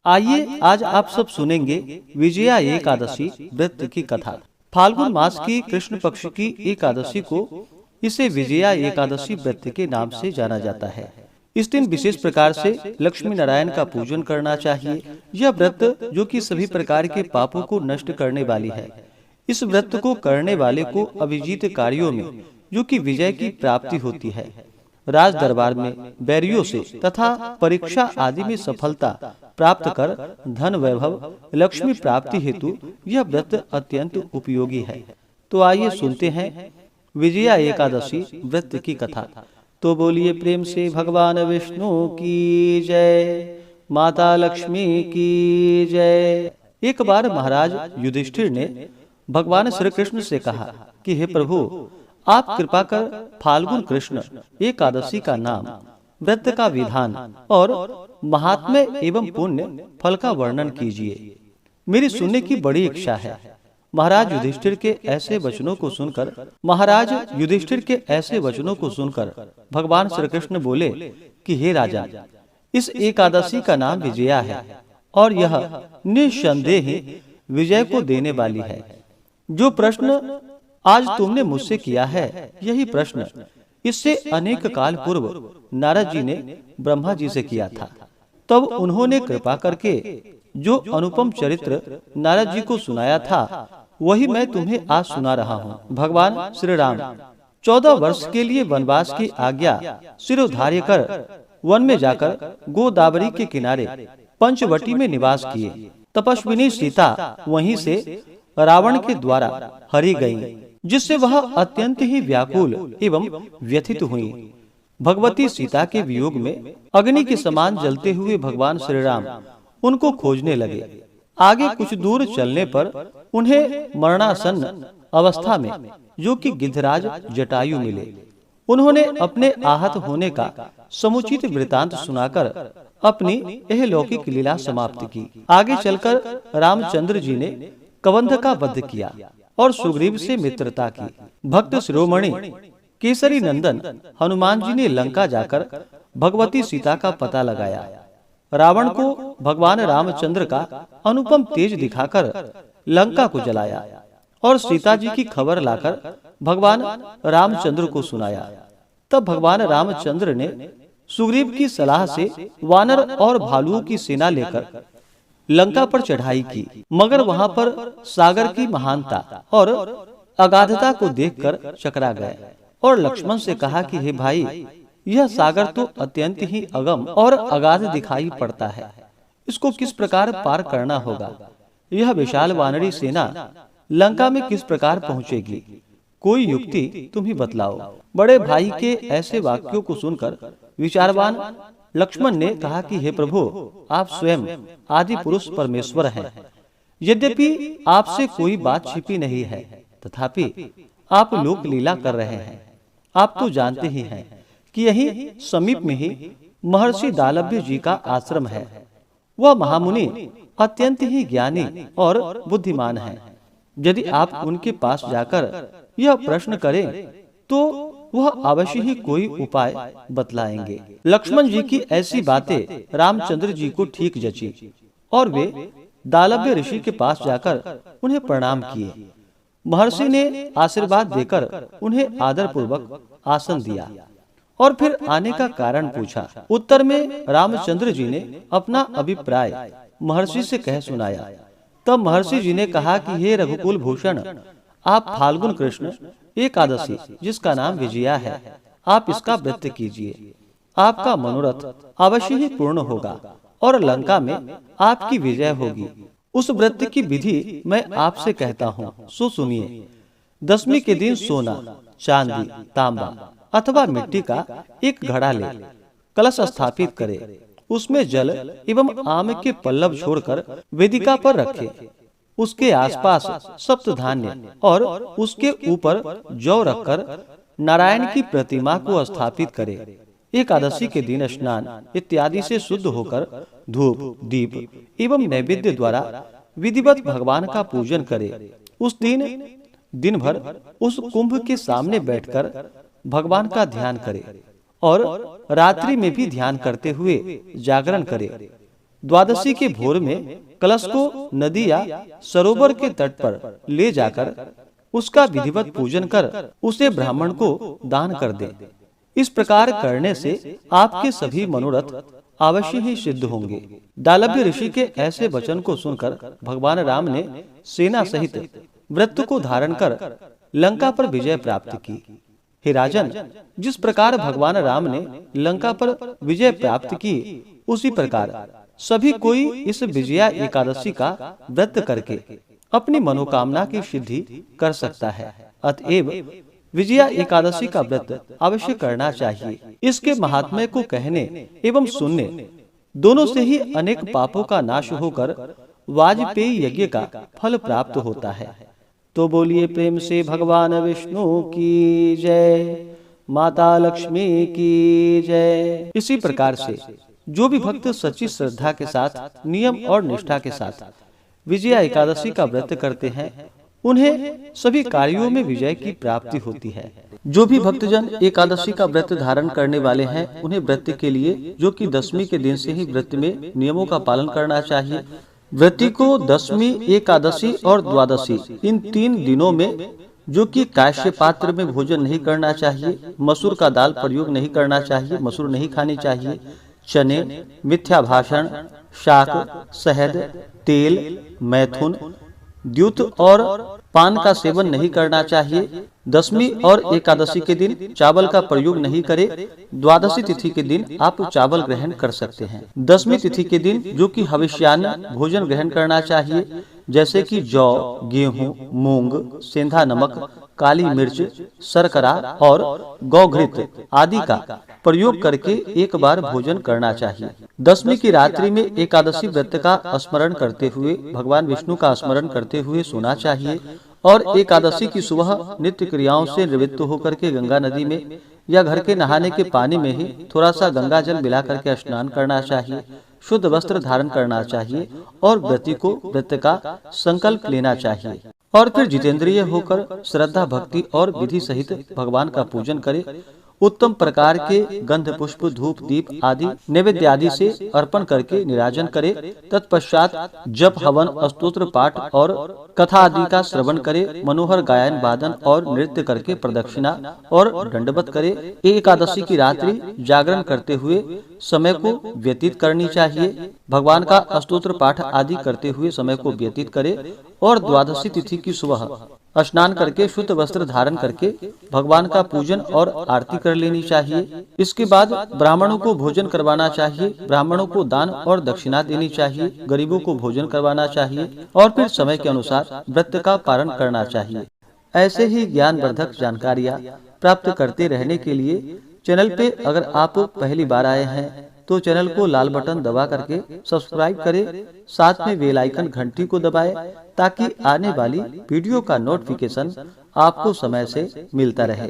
आइए आज आप सब सुनेंगे विजया एकादशी व्रत की कथा। फाल्गुन मास की कृष्ण पक्ष की एकादशी को इसे विजया एकादशी व्रत के नाम से जाना जाता है। इस दिन विशेष प्रकार से लक्ष्मी नारायण का पूजन करना चाहिए। यह व्रत जो कि सभी प्रकार के पापों को नष्ट करने वाली है। इस व्रत को करने वाले को अभिजीत कार्यों में जो कि विजय की प्राप्ति होती है। राज दरबार में बैरियों से तथा परीक्षा आदि में सफलता प्राप्त कर धन वैभव लक्ष्मी प्राप्ति हेतु यह व्रत अत्यंत उपयोगी है। तो आइए सुनते हैं विजया एकादशी व्रत की कथा। तो बोलिए प्रेम से भगवान विष्णु की जय, माता लक्ष्मी की जय। एक बार महाराज युधिष्ठिर ने भगवान श्री कृष्ण से कहा कि हे प्रभु, आप कृपा कर फाल्गुन कृष्ण एकादशी का नाम, व्रत का विधान और महात्म्य एवं पुण्य फल का वर्णन कीजिए। मेरी सुनने की बड़ी इच्छा है। महाराज युधिष्ठिर के ऐसे वचनों को सुनकर भगवान श्री कृष्ण बोले कि हे राजा, इस एकादशी का नाम विजया है और यह निस्संदेह विजय को देने वाली है। जो प्रश्न आज तुमने मुझसे किया है, यही प्रश्न इससे अनेक काल पूर्व नारद जी ने ब्रह्मा जी से किया था। तब उन्होंने कृपा करके जो अनुपम चरित्र नारद जी को सुनाया था, वही मैं तुम्हें आज सुना रहा हूँ। भगवान श्री राम 14 वर्ष के लिए वनवास की आज्ञा शिरोधार्य कर वन में जाकर गोदावरी के किनारे पंचवटी में निवास किए। तपस्विनी सीता वहीं से रावण के द्वारा हरी गयी, जिससे वह अत्यंत ही व्याकुल एवं व्यथित हुई। भगवती सीता के वियोग में अग्नि के समान जलते हुए भगवान श्री राम उनको खोजने लगे। आगे कुछ दूर चलने पर उन्हें मरणासन्न अवस्था में जो कि गिद्धराज जटायु मिले। उन्होंने अपने आहत होने का समुचित वृतांत सुनाकर अपनी यह लौकिक लीला समाप्त की। आगे चलकर रामचंद्र जी ने कबंध का वध किया और सुग्रीव से मित्रता की। भक्त शिरोमणि केसरी नंदन हनुमान जी ने लंका जाकर भगवती सीता का पता लगाया। रावण को भगवान रामचंद्र का अनुपम तेज दिखाकर लंका को जलाया और सीता जी की खबर लाकर भगवान रामचंद्र को सुनाया। तब भगवान रामचंद्र ने सुग्रीव की सलाह से वानर और भालुओं की सेना लेकर लंका पर चढ़ाई की, मगर वहां पर सागर की महानता और अगाधता को देखकर चकरा गए और लक्ष्मण से कहा कि हे भाई, यह सागर तो अत्यंत ही अगम और अगाध दिखाई पड़ता है। इसको किस प्रकार पार करना होगा? यह विशाल वानरी सेना लंका में किस प्रकार पहुंचेगी? कोई युक्ति तुम ही बतलाओ। बड़े भाई के ऐसे वाक्यों को सुनकर विचारवान लक्ष्मण ने कहा कि हे प्रभु, आप स्वयं आदि पुरुष परमेश्वर हैं। यद्यपि आपसे कोई बात छिपी नहीं है, तथापि आप लोक लीला कर रहे हैं। आप तो जानते ही हैं कि यही समीप में ही महर्षि दालभ्य जी का आश्रम है। वह महामुनि अत्यंत ही ज्ञानी और बुद्धिमान हैं। यदि आप उनके पास जाकर यह प्रश्न करें तो वह अवश्य ही कोई उपाय बतलाएंगे। लक्ष्मण जी की ऐसी बातें रामचंद्र जी को ठीक जची और वे दालभ्य ऋषि के पास जाकर उन्हें प्रणाम किए। महर्षि ने आशीर्वाद देकर उन्हें आदर पूर्वक आसन दिया और फिर आने का कारण पूछा। उत्तर में रामचंद्र जी ने अपना अभिप्राय महर्षि से कह सुनाया। तब महर्षि जी ने कहा कि हे रघुकुल भूषण, आप फाल्गुन कृष्ण एकादशी, जिसका नाम विजया है, आप इसका व्रत कीजिए। आपका मनोरथ अवश्य ही पूर्ण होगा और लंका में आपकी विजय होगी। उस व्रत की विधि मैं आपसे कहता हूँ, सो सुनिए। दशमी के दिन सोना, चांदी, तांबा अथवा मिट्टी का एक घड़ा ले कलश स्थापित करे। उसमें जल एवं आम के पल्लव छोड़कर वेदिका पर रखे। उसके आसपास सप्त धान्य और उसके ऊपर जौ रखकर नारायण की प्रतिमा को स्थापित करे। एकादशी के दिन स्नान इत्यादि से शुद्ध होकर धूप, दीप एवं नैवेद्य द्वारा विधिवत भगवान का पूजन करे। उस दिन भर उस कुंभ के सामने बैठकर भगवान का ध्यान करे और रात्रि में भी ध्यान करते हुए जागरण करे। द्वादशी के भोर में कलश को नदी या सरोवर के तट पर ले जाकर उसका विधिवत पूजन कर उसे ब्राह्मण को दान कर दे। इस प्रकार करने से आपके सभी मनोरथ अवश्य ही सिद्ध होंगे। दालभ्य ऋषि के ऐसे वचन को सुनकर भगवान राम ने सेना सहित व्रत को धारण कर लंका पर विजय प्राप्त की। हे राजन, जिस प्रकार भगवान राम ने लंका पर विजय प्राप्त की, उसी प्रकार सभी कोई इस विजया एकादशी का व्रत करके अपनी मनोकामना की सिद्धि कर सकता है। अतएव विजया एकादशी का व्रत अवश्य करना चाहिए। इसके महात्म्य को कहने एवं सुनने दोनों से ही अनेक पापों का नाश होकर वाजपेयी यज्ञ का फल प्राप्त होता है। तो बोलिए प्रेम से भगवान विष्णु की जय, माता लक्ष्मी की जय। इसी प्रकार से जो भी भक्त सच्ची श्रद्धा के साथ, नियम और निष्ठा के साथ विजया एकादशी का व्रत करते हैं, उन्हें सभी कार्यों में विजय की प्राप्ति होती है। जो भी भक्तजन एकादशी का व्रत धारण करने वाले हैं, उन्हें व्रत के लिए, जो कि दशमी के दिन से ही व्रत में नियमों का पालन करना चाहिए। व्रती को दशमी, एकादशी और द्वादशी इन 3 दिनों में, जो कि काश्य पात्र में भोजन नहीं करना चाहिए, मसूर का दाल प्रयोग नहीं करना चाहिए, मसूर नहीं खानी चाहिए, चने, मिथ्या भाषण, शाक, शहद, तेल, मैथुन, द्यूत और पान का सेवन नहीं करना चाहिए। दशमी और एकादशी के दिन चावल का प्रयोग नहीं करें। द्वादशी तिथि के दिन आप चावल ग्रहण कर सकते हैं। दशमी तिथि के दिन जो कि हविष्यान्न भोजन ग्रहण करना चाहिए, जैसे कि जौ, गेहूं, मूंग, सेंधा नमक, काली मिर्च, शर्करा और गौघृत आदि का प्रयोग करके एक बार भोजन करना चाहिए। दशमी की रात्रि में एकादशी व्रत का स्मरण करते हुए, भगवान विष्णु का स्मरण करते हुए सोना चाहिए और एकादशी की सुबह नित्य क्रियाओं से निवृत्त होकर के गंगा नदी में या घर के नहाने के पानी में ही थोड़ा सा गंगा जल मिला करके स्नान करना चाहिए। शुद्ध वस्त्र धारण करना चाहिए और व्रती को व्रत का संकल्प लेना चाहिए और फिर जितेंद्रिय होकर श्रद्धा, भक्ति और विधि सहित भगवान का पूजन करे। उत्तम प्रकार के गंध, पुष्प, धूप, दीप आदि नैवेद्य आदि से अर्पण करके निराजन करे। तत्पश्चात जप, हवन, स्तोत्र पाठ और कथा आदि का श्रवण करे। मनोहर गायन, वादन और नृत्य करके प्रदक्षिणा और दंडवत करे। एकादशी की रात्रि जागरण करते हुए समय को व्यतीत करनी चाहिए। भगवान का स्तोत्र पाठ आदि करते हुए समय को व्यतीत करे और द्वादशी तिथि की सुबह स्नान करके शुद्ध वस्त्र धारण करके भगवान का पूजन और आरती कर लेनी चाहिए। इसके बाद ब्राह्मणों को भोजन करवाना चाहिए। ब्राह्मणों को दान और दक्षिणा देनी चाहिए। गरीबों को भोजन करवाना चाहिए और फिर समय के अनुसार व्रत का पालन करना चाहिए। ऐसे ही ज्ञानवर्धक जानकारियाँ प्राप्त करते रहने के लिए चैनल पे अगर आप पहली बार आए हैं तो चैनल को लाल बटन दबा करके सब्सक्राइब करें, साथ में बेल आइकन घंटी को दबाएं ताकि आने वाली वीडियो का नोटिफिकेशन आपको समय से मिलता रहे।